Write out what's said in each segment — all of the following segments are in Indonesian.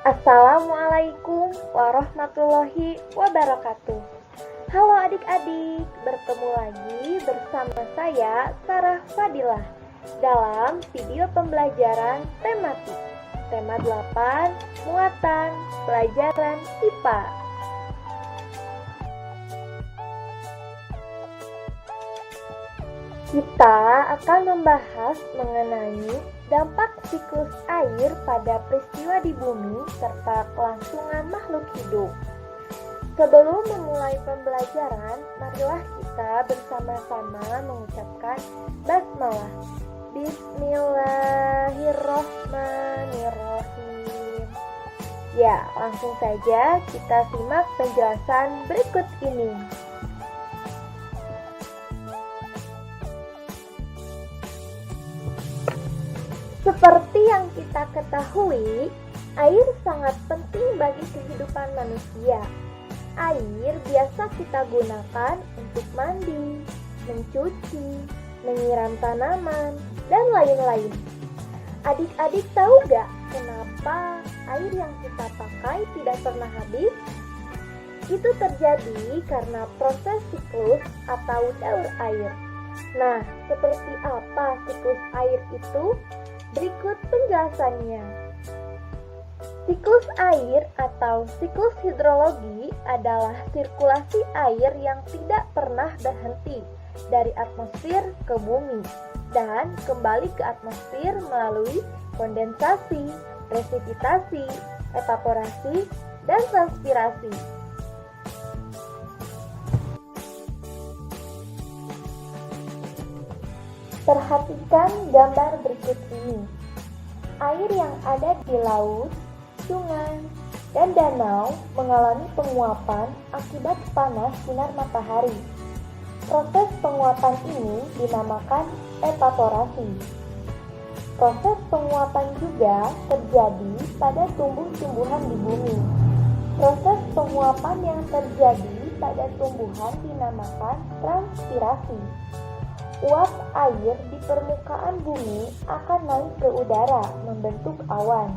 Assalamualaikum warahmatullahi wabarakatuh. Halo adik-adik, bertemu lagi bersama saya Sarah Fadilah dalam video pembelajaran tematik tema 8 muatan pelajaran IPA. Kita akan membahas mengenai dampak siklus air pada peristiwa di bumi serta kelangsungan makhluk hidup. Sebelum memulai pembelajaran, marilah kita bersama-sama mengucapkan basmalah. Bismillahirrohmanirrohim. Ya, langsung saja kita simak penjelasan berikut ini. Seperti yang kita ketahui, air sangat penting bagi kehidupan manusia. Air biasa kita gunakan untuk mandi, mencuci, menyiram tanaman, dan lain-lain. Adik-adik tahu gak kenapa air yang kita pakai tidak pernah habis? Itu terjadi karena proses siklus atau daur air. Nah, seperti apa siklus air itu? Berikut penjelasannya. Siklus air atau siklus hidrologi adalah sirkulasi air yang tidak pernah berhenti dari atmosfer ke bumi dan kembali ke atmosfer melalui kondensasi, presipitasi, evaporasi, dan transpirasi. Perhatikan gambar berikut ini. Air yang ada di laut, sungai, dan danau mengalami penguapan akibat panas sinar matahari. Proses penguapan ini dinamakan evaporasi. Proses penguapan juga terjadi pada tumbuh-tumbuhan di bumi. Proses penguapan yang terjadi pada tumbuhan dinamakan transpirasi. Uap air di permukaan bumi akan naik ke udara membentuk awan.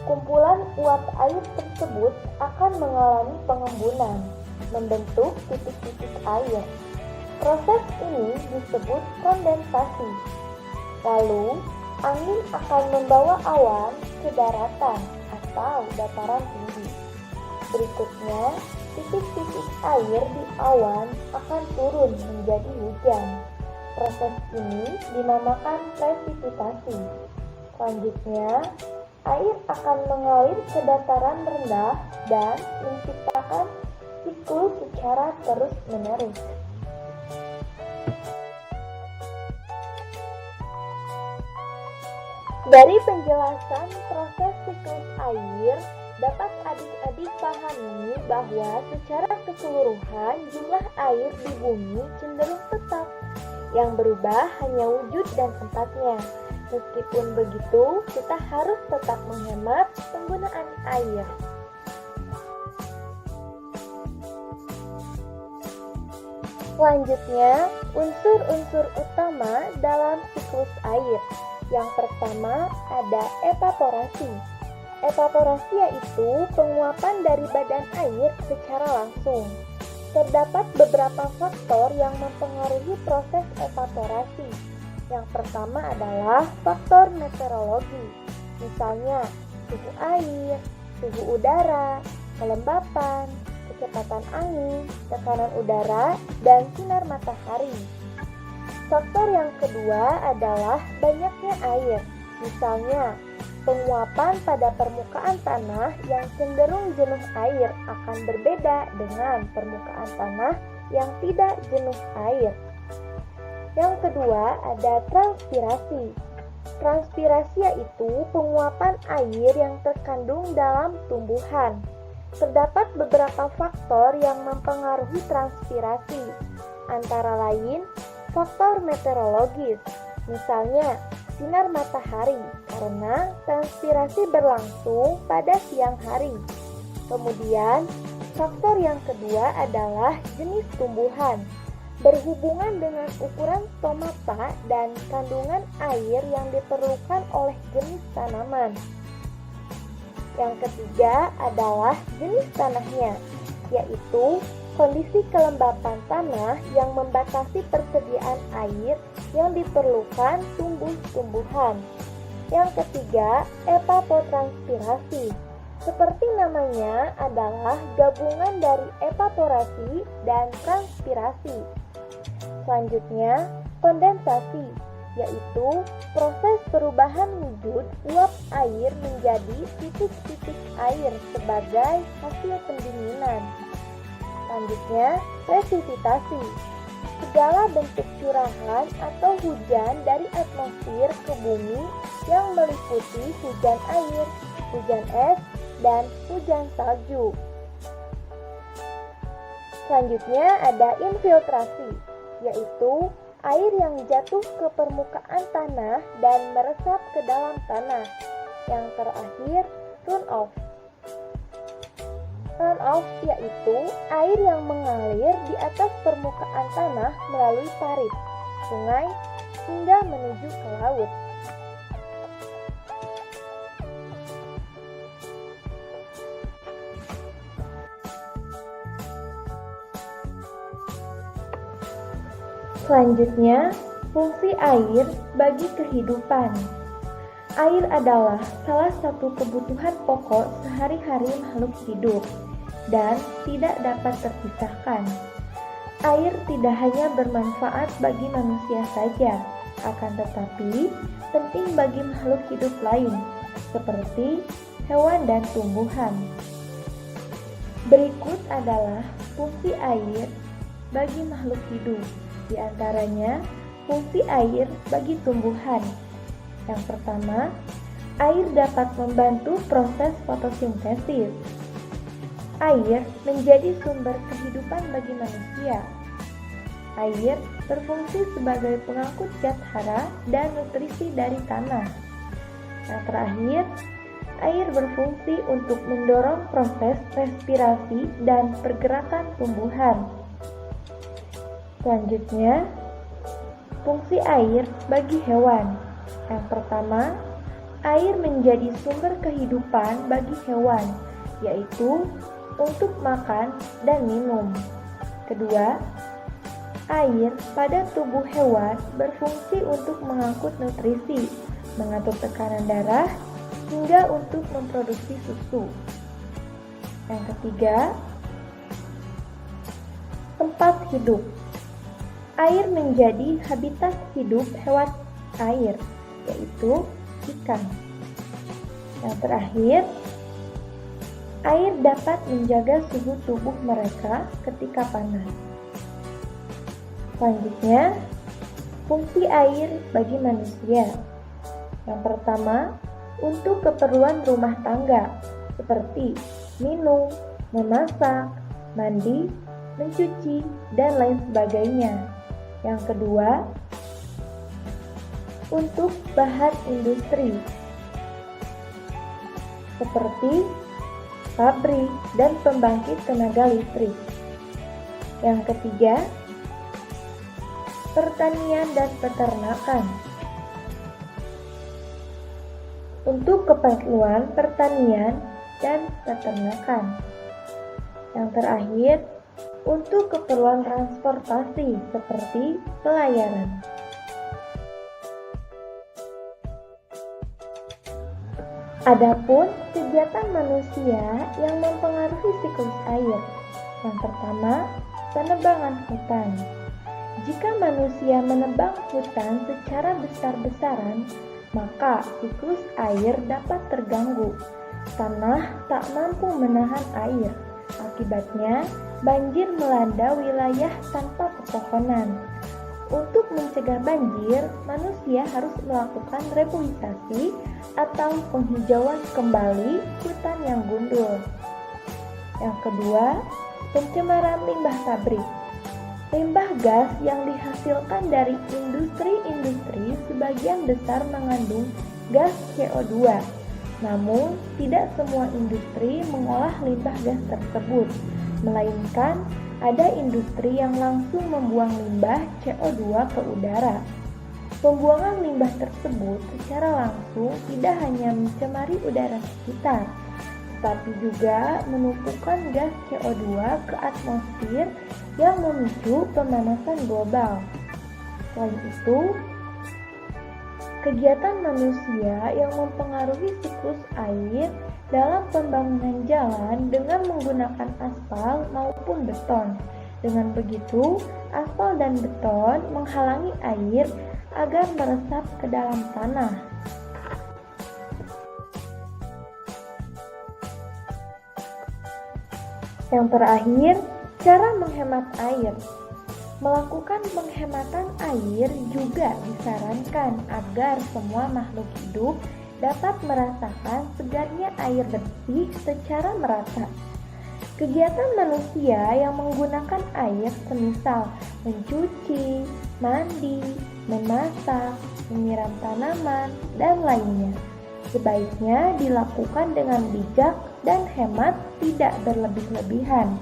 Kumpulan uap air tersebut akan mengalami pengembunan, membentuk titik-titik air. Proses ini disebut kondensasi. Lalu, angin akan membawa awan ke daratan atau dataran tinggi. Berikutnya, titik-titik air di awan akan turun menjadi hujan. Proses ini dinamakan presipitasi. Selanjutnya, air akan mengalir ke dataran rendah dan menciptakan siklus secara terus-menerus. Dari penjelasan proses siklus air, dapat adik-adik pahami bahwa secara keseluruhan jumlah air di bumi cenderung tetap. Yang berubah hanya wujud dan tempatnya. Meskipun begitu, kita harus tetap menghemat penggunaan air. Selanjutnya, unsur-unsur utama dalam siklus air. Yang pertama ada evaporasi. Evaporasi yaitu penguapan dari badan air secara langsung. Terdapat beberapa faktor yang mempengaruhi proses evaporasi. Yang pertama adalah faktor meteorologi, misalnya suhu air, suhu udara, kelembapan, kecepatan angin, tekanan udara, dan sinar matahari. Faktor yang kedua adalah banyaknya air, misalnya penguapan pada permukaan tanah yang cenderung jenuh air akan berbeda dengan permukaan tanah yang tidak jenuh air. Yang kedua ada transpirasi. Transpirasi yaitu penguapan air yang terkandung dalam tumbuhan. Terdapat beberapa faktor yang mempengaruhi transpirasi, antara lain faktor meteorologis, misalnya sinar matahari, karena transpirasi berlangsung pada siang hari. Kemudian, faktor yang kedua adalah jenis tumbuhan. berhubungan dengan ukuran stomata dan kandungan air yang diperlukan oleh jenis tanaman. Yang ketiga adalah jenis tanahnya, yaitu kondisi kelembapan tanah yang membatasi persediaan air yang diperlukan tumbuh-tumbuhan. Yang ketiga, evapotranspirasi. Seperti namanya adalah gabungan dari evaporasi dan transpirasi. Selanjutnya, kondensasi, yaitu proses perubahan wujud uap air menjadi titik-titik air sebagai hasil pendinginan. Selanjutnya, presipitasi. Segala bentuk curahan atau hujan dari atmosfer ke bumi yang meliputi hujan air, hujan es, dan hujan salju. Selanjutnya ada infiltrasi, yaitu air yang jatuh ke permukaan tanah dan meresap ke dalam tanah. Yang terakhir, runoff. Runoff yaitu air yang mengalir di atas permukaan tanah melalui parit, sungai, hingga menuju ke laut. Selanjutnya, fungsi air bagi kehidupan. Air adalah salah satu kebutuhan pokok sehari-hari makhluk hidup dan tidak dapat terpisahkan. Air tidak hanya bermanfaat bagi manusia saja, akan tetapi penting bagi makhluk hidup lain, seperti hewan dan tumbuhan. Berikut adalah fungsi air bagi makhluk hidup. Di antaranya, fungsi air bagi tumbuhan. Yang pertama, air dapat membantu proses fotosintesis. Air menjadi sumber kehidupan bagi manusia. Air berfungsi sebagai pengangkut zat hara dan nutrisi dari tanah. Yang terakhir, air berfungsi untuk mendorong proses respirasi dan pergerakan tumbuhan. Selanjutnya, fungsi air bagi hewan. Yang pertama, air menjadi sumber kehidupan bagi hewan, yaitu untuk makan dan minum. Kedua, air pada tubuh hewan berfungsi untuk mengangkut nutrisi, mengatur tekanan darah, hingga untuk memproduksi susu. Yang ketiga, tempat hidup. Air menjadi habitat hidup hewan air, yaitu ikan. Yang terakhir, air dapat menjaga suhu tubuh mereka ketika panas. Selanjutnya, fungsi air bagi manusia. Yang pertama, untuk keperluan rumah tangga, seperti minum, memasak, mandi, mencuci, dan lain sebagainya. Yang kedua, untuk bahan industri, seperti pabrik dan pembangkit tenaga listrik. Yang ketiga, pertanian dan peternakan, untuk keperluan pertanian dan peternakan. Yang terakhir, untuk keperluan transportasi seperti pelayaran. Adapun kegiatan manusia yang mempengaruhi siklus air. Yang pertama, penebangan hutan. Jika manusia menebang hutan secara besar-besaran, maka siklus air dapat terganggu. Tanah tak mampu menahan air. Akibatnya, banjir melanda wilayah tanpa pepohonan. Untuk mencegah banjir, manusia harus melakukan reboisasi atau penghijauan kembali hutan yang gundul. Yang kedua, pencemaran limbah pabrik. Limbah gas yang dihasilkan dari industri-industri sebagian besar mengandung gas CO2. Namun, tidak semua industri mengolah limbah gas tersebut, melainkan ada industri yang langsung membuang limbah CO2 ke udara. Pembuangan limbah tersebut secara langsung tidak hanya mencemari udara sekitar, tetapi juga menumpukan gas CO2 ke atmosfer yang memicu pemanasan global. Selain itu, kegiatan manusia yang mempengaruhi siklus air dalam pembangunan jalan dengan menggunakan aspal maupun beton. Dengan begitu, aspal dan beton menghalangi air agar meresap ke dalam tanah. Yang terakhir, cara menghemat air. Melakukan penghematan air juga disarankan agar semua makhluk hidup dapat merasakan segarnya air bersih secara merata. Kegiatan manusia yang menggunakan air semisal mencuci, mandi, memasak, menyiram tanaman, dan lainnya sebaiknya dilakukan dengan bijak dan hemat, tidak berlebih-lebihan.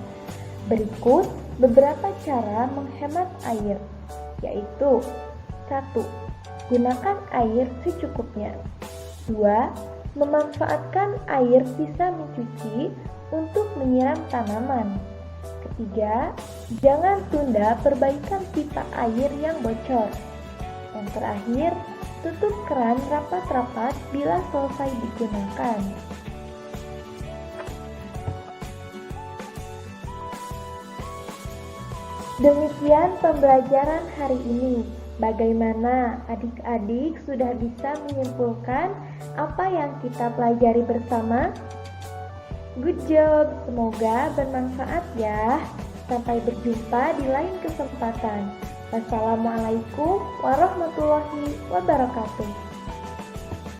Berikut beberapa cara menghemat air, yaitu 1. Gunakan air secukupnya. 2. Memanfaatkan air sisa mencuci untuk menyiram tanaman. Ketiga, jangan tunda perbaikan pipa air yang bocor. Yang terakhir, tutup keran rapat-rapat bila selesai digunakan. Demikian pembelajaran hari ini. Bagaimana adik-adik sudah bisa menyimpulkan apa yang kita pelajari bersama? Good job, semoga bermanfaat ya. Sampai berjumpa di lain kesempatan. Wassalamualaikum warahmatullahi wabarakatuh.